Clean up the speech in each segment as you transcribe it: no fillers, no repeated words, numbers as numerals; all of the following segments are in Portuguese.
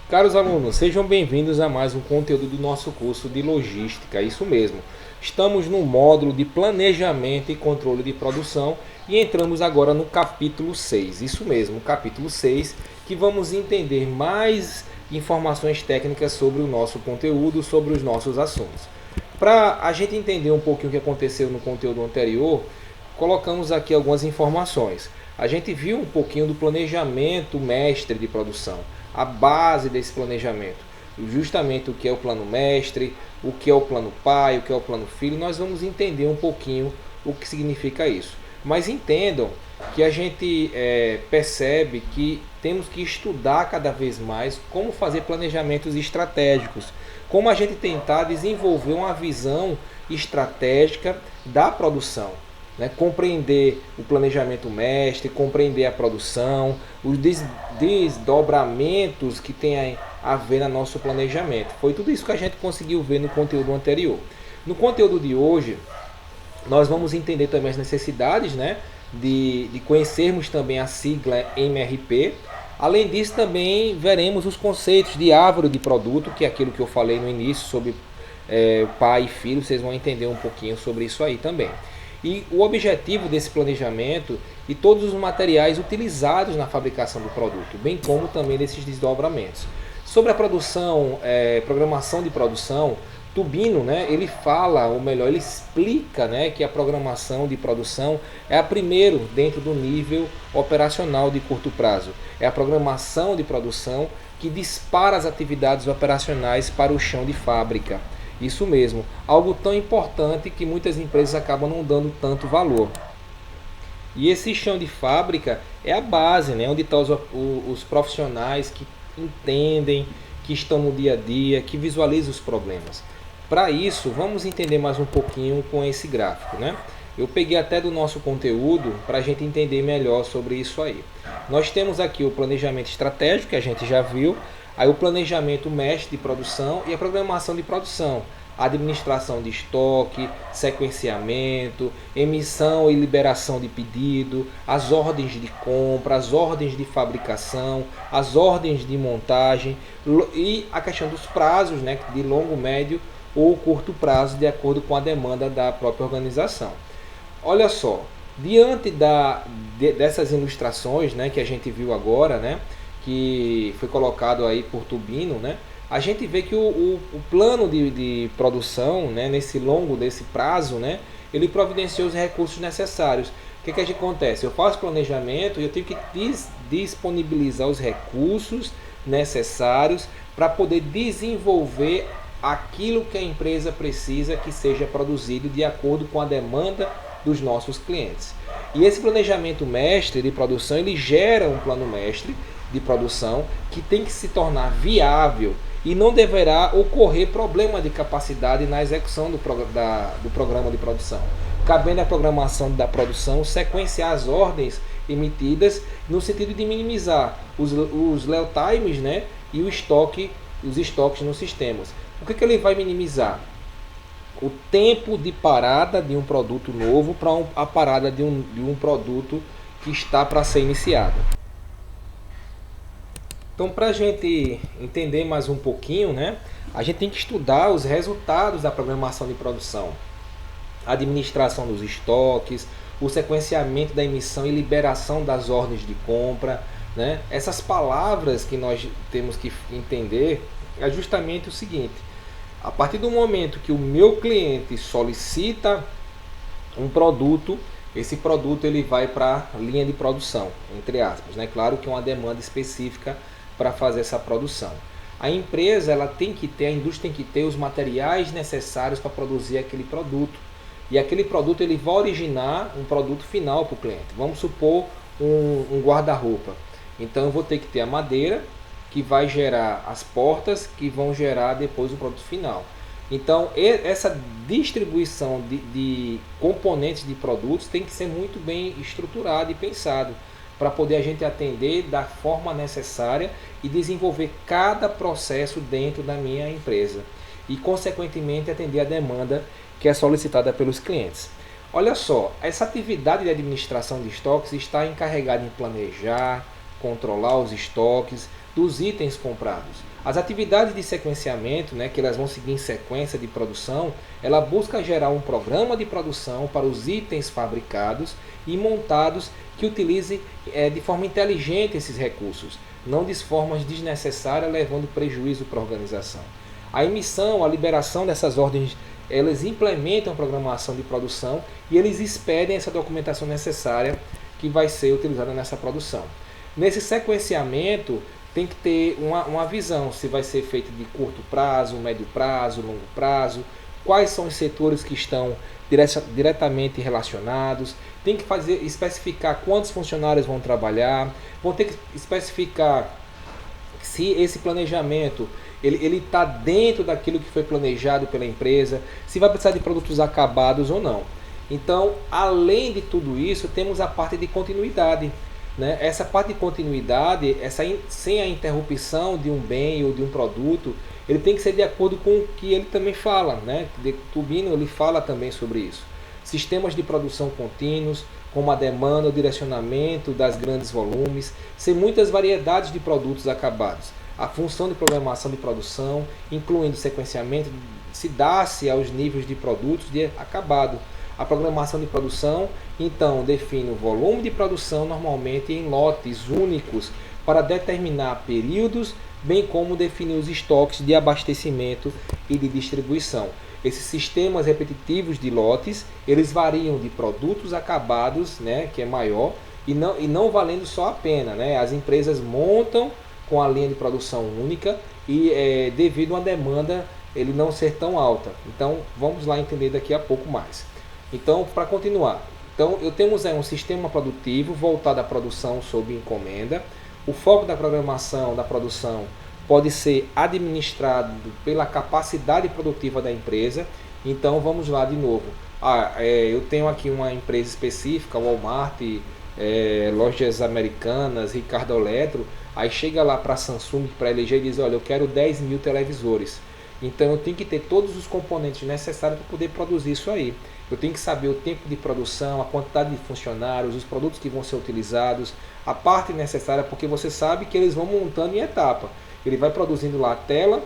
Caros alunos, sejam bem-vindos a mais um conteúdo do nosso curso de Logística, isso mesmo. Estamos no módulo de Planejamento e Controle de Produção e entramos agora no capítulo 6, isso mesmo, capítulo 6, que vamos entender mais informações técnicas sobre o nosso conteúdo, sobre os nossos assuntos. Para a gente entender um pouquinho o que aconteceu no conteúdo anterior, colocamos aqui algumas informações. A gente viu um pouquinho do planejamento mestre de produção, a base desse planejamento, justamente o que é o plano mestre, o que é o plano pai, o que é o plano filho. Nós vamos entender um pouquinho o que significa isso. Mas entendam que a gente percebe que temos que estudar cada vez mais como fazer planejamentos estratégicos, como a gente tentar desenvolver uma visão estratégica da produção. Né? Compreender o planejamento mestre, compreender a produção, os desdobramentos que tem a ver no nosso planejamento. Foi tudo isso que a gente conseguiu ver no conteúdo anterior. No conteúdo de hoje, nós vamos entender também as necessidades, né, de conhecermos também a sigla MRP. Além disso, também veremos os conceitos de árvore de produto, que é aquilo que eu falei no início sobre pai e filho. Vocês vão entender um pouquinho sobre isso aí também. E o objetivo desse planejamento e todos os materiais utilizados na fabricação do produto, bem como também desses desdobramentos. Sobre a produção, programação de produção, Tubino, né, ele fala, ou melhor, ele explica, né, que a programação de produção é a primeiro dentro do nível operacional de curto prazo. É a programação de produção que dispara as atividades operacionais para o chão de fábrica. Isso mesmo, algo tão importante que muitas empresas acabam não dando tanto valor. E esse chão de fábrica é a base, né, onde estão os profissionais que entendem, que estão no dia a dia, que visualizam os problemas. Para isso, vamos entender mais um pouquinho com esse gráfico, né? Eu peguei até do nosso conteúdo para a gente entender melhor sobre isso aí. Nós temos aqui o planejamento estratégico, que a gente já viu, aí o planejamento mestre de produção e a programação de produção, administração de estoque, sequenciamento, emissão e liberação de pedido, as ordens de compra, as ordens de fabricação, as ordens de montagem e a questão dos prazos, né, de longo, médio ou curto prazo, de acordo com a demanda da própria organização. Olha só, diante dessas ilustrações, né, que a gente viu agora, né, que foi colocado aí por Tubino, né, a gente vê que o plano de produção, né, desse prazo, né, ele providencia os recursos necessários. O que a gente acontece? Eu faço planejamento e eu tenho que disponibilizar os recursos necessários para poder desenvolver aquilo que a empresa precisa que seja produzido de acordo com a demanda dos nossos clientes. E esse planejamento mestre de produção, ele gera um plano mestre de produção que tem que se tornar viável e não deverá ocorrer problema de capacidade na execução do programa de produção. Cabendo à programação da produção sequenciar as ordens emitidas no sentido de minimizar os lead times, né, e os estoques nos sistemas. O que ele vai minimizar? O tempo de parada de um produto novo para a parada de um produto que está para ser iniciado. Então, para a gente entender mais um pouquinho, né, a gente tem que estudar os resultados da programação de produção, a administração dos estoques, o sequenciamento da emissão e liberação das ordens de compra, né? Essas palavras que nós temos que entender é justamente o seguinte: a partir do momento que o meu cliente solicita um produto, esse produto ele vai para a linha de produção, entre aspas, né? Claro que é uma demanda específica para fazer essa produção. A empresa, a indústria tem que ter os materiais necessários para produzir aquele produto. E aquele produto ele vai originar um produto final para o cliente. Vamos supor um guarda-roupa. Então eu vou ter que ter a madeira, que vai gerar as portas, que vão gerar depois o produto final. Então essa distribuição de componentes de produtos tem que ser muito bem estruturado e pensado, para poder a gente atender da forma necessária e desenvolver cada processo dentro da minha empresa. E consequentemente atender a demanda que é solicitada pelos clientes. Olha só, essa atividade de administração de estoques está encarregada em planejar, controlar os estoques, dos itens comprados. As atividades de sequenciamento, né, que elas vão seguir em sequência de produção, ela busca gerar um programa de produção para os itens fabricados e montados que utilize de forma inteligente esses recursos, não de formas desnecessárias, levando prejuízo para a organização. A emissão, a liberação dessas ordens, elas implementam a programação de produção e eles expedem essa documentação necessária que vai ser utilizada nessa produção. Nesse sequenciamento, tem que ter uma visão, se vai ser feito de curto prazo, médio prazo, longo prazo, quais são os setores que estão diretamente relacionados, tem que especificar quantos funcionários vão trabalhar, vão ter que especificar se esse planejamento ele está dentro daquilo que foi planejado pela empresa, se vai precisar de produtos acabados ou não. Então, além de tudo isso, temos a parte de continuidade. Né? Essa parte de continuidade, sem a interrupção de um bem ou de um produto, ele tem que ser de acordo com o que ele também fala. Né? Tubino ele fala também sobre isso. Sistemas de produção contínuos, como a demanda, o direcionamento das grandes volumes, sem muitas variedades de produtos acabados. A função de programação de produção, incluindo sequenciamento, se dá-se aos níveis de produtos de acabado. A programação de produção, então, define o volume de produção normalmente em lotes únicos para determinar períodos, bem como definir os estoques de abastecimento e de distribuição. Esses sistemas repetitivos de lotes, eles variam de produtos acabados, né, que é maior, e não valendo só a pena. Né? As empresas montam com a linha de produção única e devido a uma demanda ele não ser tão alta. Então, vamos lá entender daqui a pouco mais. Então, para continuar, temos um sistema produtivo voltado à produção sob encomenda. O foco da programação da produção pode ser administrado pela capacidade produtiva da empresa. Então, vamos lá de novo. Eu tenho aqui uma empresa específica, Walmart, lojas americanas, Ricardo Eletro. Aí chega lá para a Samsung, para a LG e diz, olha, eu quero 10 mil televisores. Então, eu tenho que ter todos os componentes necessários para poder produzir isso aí. Eu tenho que saber o tempo de produção, a quantidade de funcionários, os produtos que vão ser utilizados, a parte necessária, porque você sabe que eles vão montando em etapa. Ele vai produzindo lá a tela,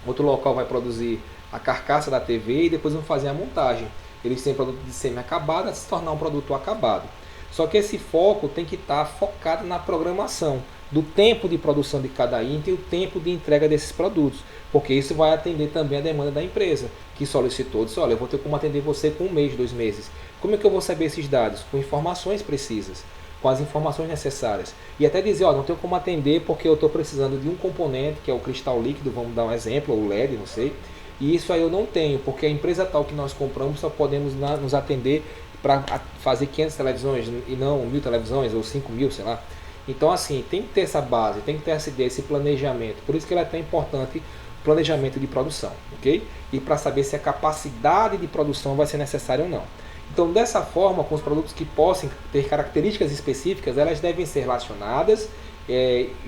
outro local vai produzir a carcaça da TV e depois vão fazer a montagem. Eles têm produto de semi-acabado a se tornar um produto acabado. Só que esse foco tem que estar focado na programação do tempo de produção de cada item e o tempo de entrega desses produtos, porque isso vai atender também a demanda da empresa, que solicitou, disse, olha, eu vou ter como atender você com 1 mês, 2 meses. Como é que eu vou saber esses dados? Com informações precisas, com as informações necessárias. E até dizer, olha, não tenho como atender porque eu estou precisando de um componente, que é o cristal líquido, vamos dar um exemplo, ou LED, não sei, e isso aí eu não tenho, porque a empresa tal que nós compramos só podemos nos atender para fazer 500 televisões e não 1.000 televisões ou 5.000, sei lá. Então, assim, tem que ter essa base, tem que ter essa ideia, esse planejamento. Por isso que ele é tão importante, planejamento de produção, ok? E para saber se a capacidade de produção vai ser necessária ou não. Então, dessa forma, com os produtos que possam ter características específicas, elas devem ser relacionadas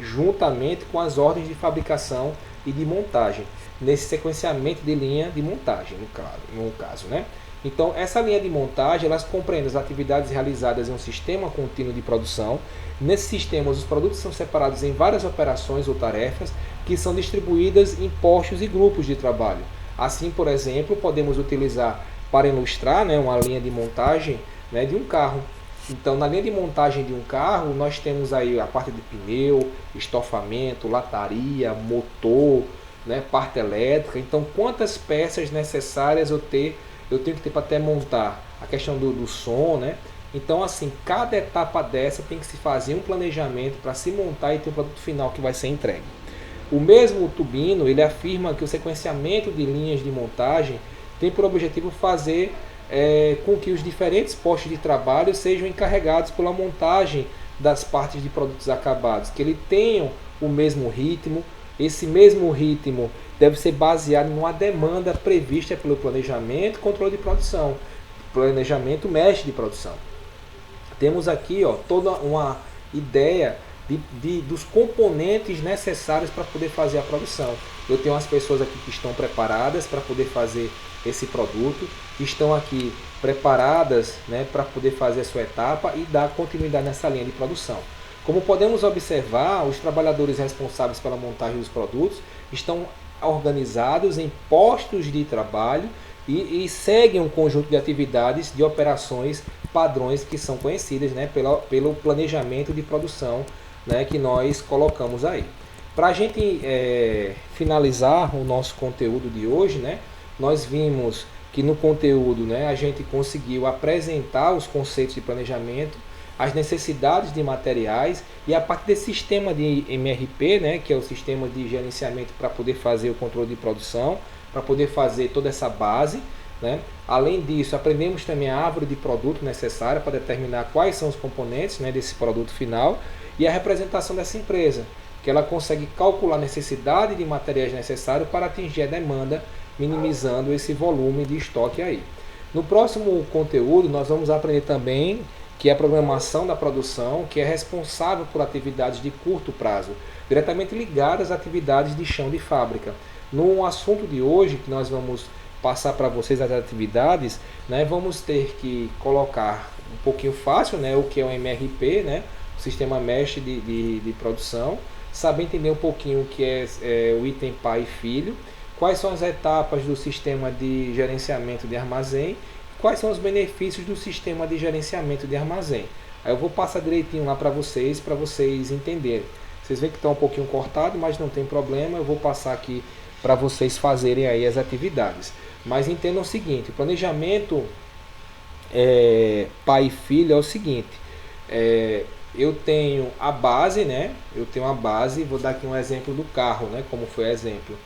juntamente com as ordens de fabricação e de montagem, nesse sequenciamento de linha de montagem, no caso, né? Então, essa linha de montagem, elas compreendem as atividades realizadas em um sistema contínuo de produção. Nesse sistema, os produtos são separados em várias operações ou tarefas que são distribuídas em postos e grupos de trabalho. Assim, por exemplo, podemos utilizar para ilustrar, né, uma linha de montagem, né, de um carro. Então, na linha de montagem de um carro, nós temos aí a parte de pneu, estofamento, lataria, motor, né, parte elétrica. Então, quantas peças necessárias eu tenho que ter para até montar a questão do som, né? Então, assim, cada etapa dessa tem que se fazer um planejamento para se montar e ter um produto final que vai ser entregue. O mesmo Tubino, ele afirma que o sequenciamento de linhas de montagem tem por objetivo fazer com que os diferentes postos de trabalho sejam encarregados pela montagem das partes de produtos acabados, que eles tenham o mesmo ritmo. Esse mesmo ritmo deve ser baseado numa demanda prevista pelo planejamento e controle de produção, planejamento mestre de produção. Temos aqui toda uma ideia dos componentes necessários para poder fazer a produção. Eu tenho as pessoas aqui que estão preparadas para poder fazer esse produto, que estão aqui preparadas, né, para poder fazer a sua etapa e dar continuidade nessa linha de produção. Como podemos observar, os trabalhadores responsáveis pela montagem dos produtos estão organizados em postos de trabalho e seguem um conjunto de atividades, de operações, padrões que são conhecidas, né, pelo planejamento de produção, né, que nós colocamos aí. Para a gente finalizar o nosso conteúdo de hoje, né, nós vimos que no conteúdo, né, a gente conseguiu apresentar os conceitos de planejamento, as necessidades de materiais e a partir desse sistema de MRP, né, que é o sistema de gerenciamento para poder fazer o controle de produção, para poder fazer toda essa base, né? Além disso, aprendemos também a árvore de produto necessária para determinar quais são os componentes, né, desse produto final e a representação dessa empresa, que ela consegue calcular a necessidade de materiais necessários para atingir a demanda, minimizando esse volume de estoque aí. No próximo conteúdo, nós vamos aprender também que é a programação da produção, que é responsável por atividades de curto prazo, diretamente ligadas às atividades de chão de fábrica. No assunto de hoje, que nós vamos passar para vocês as atividades, né, vamos ter que colocar um pouquinho fácil, né, o que é o MRP, né, o Sistema Mesh de produção, saber entender um pouquinho o que é o item pai e filho, quais são as etapas do sistema de gerenciamento de armazém, quais são os benefícios do sistema de gerenciamento de armazém. Aí eu vou passar direitinho lá para vocês entenderem. Vocês veem que está um pouquinho cortado, mas não tem problema, eu vou passar aqui para vocês fazerem aí as atividades. Mas entendam o seguinte, o planejamento pai e filho é o seguinte, eu tenho a base, né? Eu tenho a base, vou dar aqui um exemplo do carro, né? Como foi exemplo.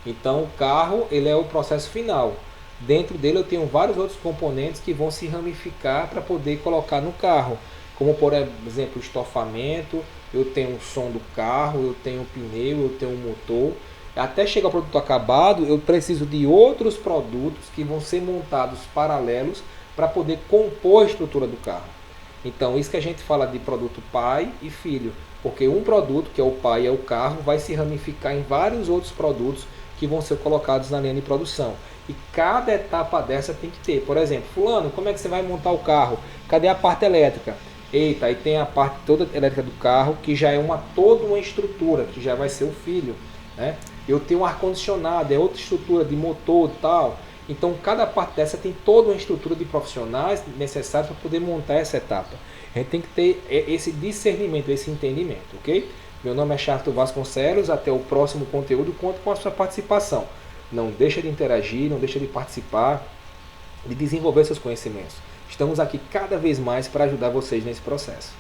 Então o carro, ele é o processo final. Dentro dele eu tenho vários outros componentes que vão se ramificar para poder colocar no carro. Como por exemplo o estofamento, eu tenho o som do carro, eu tenho o pneu, eu tenho o motor. Até chegar ao produto acabado, eu preciso de outros produtos que vão ser montados paralelos para poder compor a estrutura do carro. Então, isso que a gente fala de produto pai e filho, porque um produto, que é o pai, é o carro, vai se ramificar em vários outros produtos que vão ser colocados na linha de produção. E cada etapa dessa tem que ter. Por exemplo, fulano, como é que você vai montar o carro? Cadê a parte elétrica? Eita, aí tem a parte toda elétrica do carro, que já é toda uma estrutura, que já vai ser o filho, né? Eu tenho um ar-condicionado, é outra estrutura de motor e tal. Então, cada parte dessa tem toda uma estrutura de profissionais necessários para poder montar essa etapa. A gente tem que ter esse discernimento, esse entendimento, ok? Meu nome é Charto Vasconcelos, até o próximo conteúdo, conto com a sua participação. Não deixa de interagir, não deixa de participar, de desenvolver seus conhecimentos. Estamos aqui cada vez mais para ajudar vocês nesse processo.